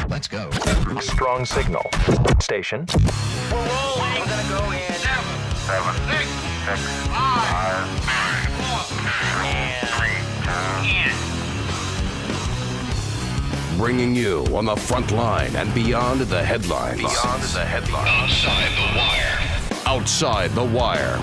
Let's go. Strong signal. Station. We're rolling. We're gonna go in 7, 6, 5, 4, and 3, 2, 1. Bringing you on the front line and beyond the headlines. Beyond the headlines. Outside the wire. Outside the wire.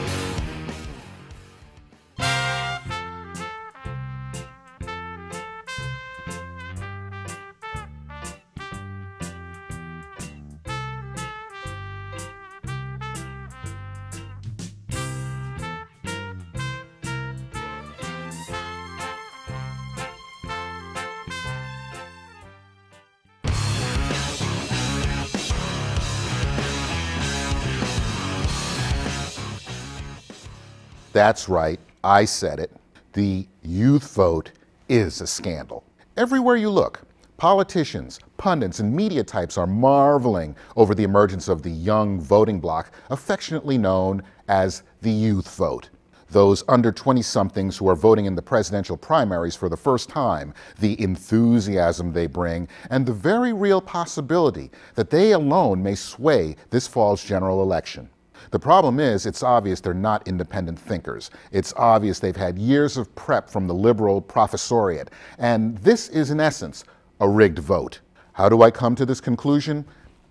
That's right, I said it. The youth vote is a scandal. Everywhere you look, politicians, pundits, and media types are marveling over the emergence of the young voting bloc, affectionately known as the youth vote. Those under 20-somethings who are voting in the presidential primaries for the first time, the enthusiasm they bring, and the very real possibility that they alone may sway this fall's general election. The problem is, it's obvious they're not independent thinkers. It's obvious they've had years of prep from the liberal professoriate. And this is, in essence, a rigged vote. How do I come to this conclusion?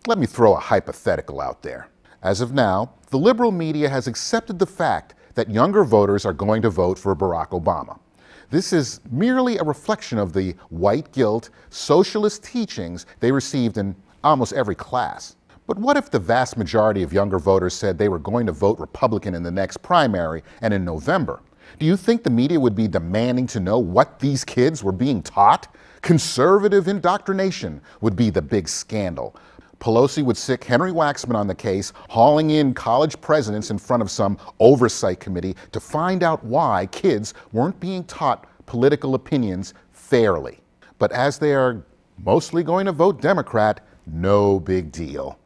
Let me throw a hypothetical out there. As of now, the liberal media has accepted the fact that younger voters are going to vote for Barack Obama. This is merely a reflection of the white guilt, socialist teachings they received in almost every class. But what if the vast majority of younger voters said they were going to vote Republican in the next primary and in November? Do you think the media would be demanding to know what these kids were being taught? Conservative indoctrination would be the big scandal. Pelosi would sic Henry Waxman on the case, hauling in college presidents in front of some oversight committee to find out why kids weren't being taught political opinions fairly. But as they are mostly going to vote Democrat, no big deal.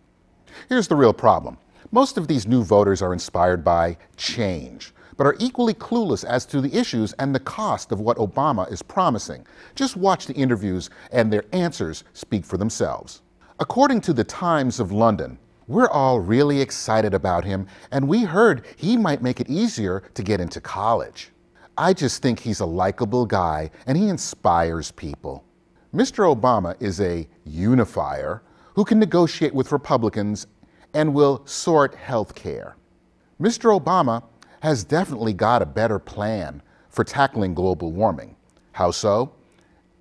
Here's the real problem. Most of these new voters are inspired by change, but are equally clueless as to the issues and the cost of what Obama is promising. Just watch the interviews and their answers speak for themselves. According to the Times of London, we're all really excited about him, and we heard he might make it easier to get into college. I just think he's a likable guy, and he inspires people. Mr. Obama is a unifier who can negotiate with Republicans and will sort health care. Mr. Obama has definitely got a better plan for tackling global warming. How so?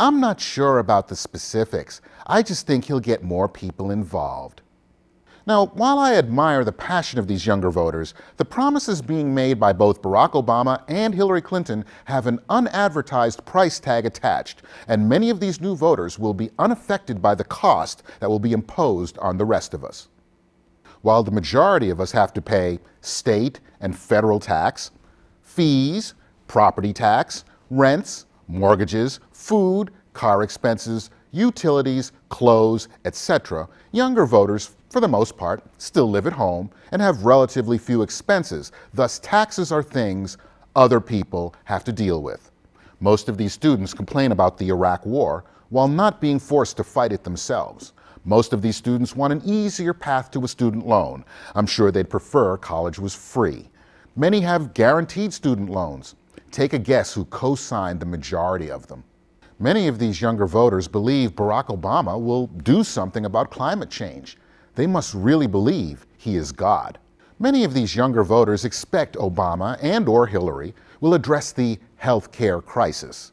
I'm not sure about the specifics. I just think he'll get more people involved. Now, while I admire the passion of these younger voters, the promises being made by both Barack Obama and Hillary Clinton have an unadvertised price tag attached, and many of these new voters will be unaffected by the cost that will be imposed on the rest of us. While the majority of us have to pay state and federal tax, fees, property tax, rents, mortgages, food, car expenses, utilities, clothes, etc., younger voters, for the most part, still live at home and have relatively few expenses. Thus, taxes are things other people have to deal with. Most of these students complain about the Iraq War while not being forced to fight it themselves. Most of these students want an easier path to a student loan. I'm sure they'd prefer college was free. Many have guaranteed student loans. Take a guess who co-signed the majority of them. Many of these younger voters believe Barack Obama will do something about climate change. They must really believe he is God. Many of these younger voters expect Obama and/or Hillary will address the health care crisis.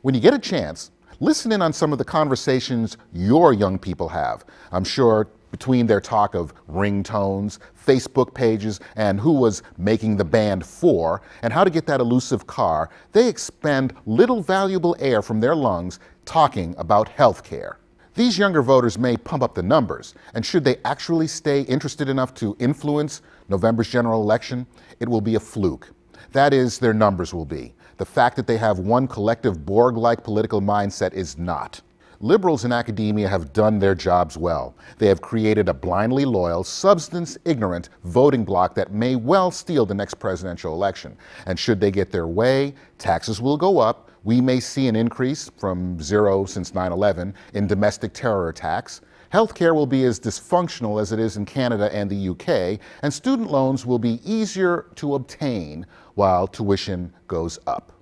When you get a chance, listen in on some of the conversations your young people have. I'm sure between their talk of ringtones, Facebook pages, and who was making the band for, and how to get that elusive car, they expend little valuable air from their lungs talking about health care. These younger voters may pump up the numbers, and should they actually stay interested enough to influence November's general election, it will be a fluke. That is, their numbers will be. The fact that they have one collective Borg-like political mindset is not. Liberals in academia have done their jobs well. They have created a blindly loyal, substance-ignorant voting bloc that may well steal the next presidential election. And should they get their way, taxes will go up, We may see an increase from 0 since 9/11 in domestic terror attacks. Healthcare will be as dysfunctional as it is in Canada and the UK, and student loans will be easier to obtain while tuition goes up.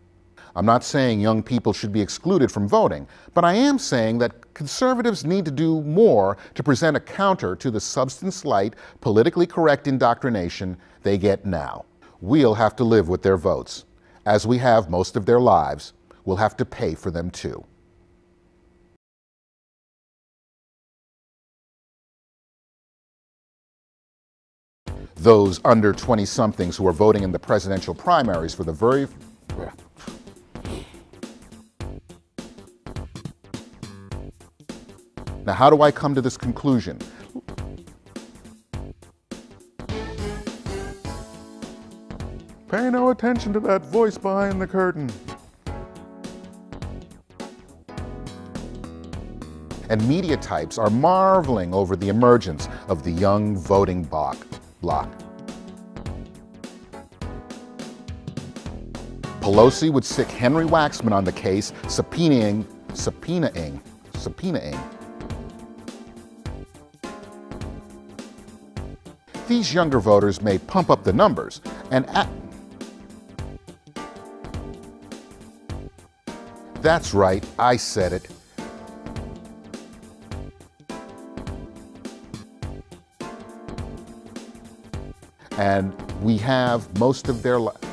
I'm not saying young people should be excluded from voting, but I am saying that conservatives need to do more to present a counter to the substance-light, politically correct indoctrination they get now. We'll have to live with their votes. As we have most of their lives, we'll have to pay for them too. Those under 20-somethings who are voting in the presidential primaries for the very... Now, how do I come to this conclusion? Pay no attention to that voice behind the curtain. And media types are marveling over the emergence of the young voting bloc. Pelosi would sick Henry Waxman on the case, subpoenaing. These younger voters may pump up the numbers, and that's right, I said it. And we have most of their lives.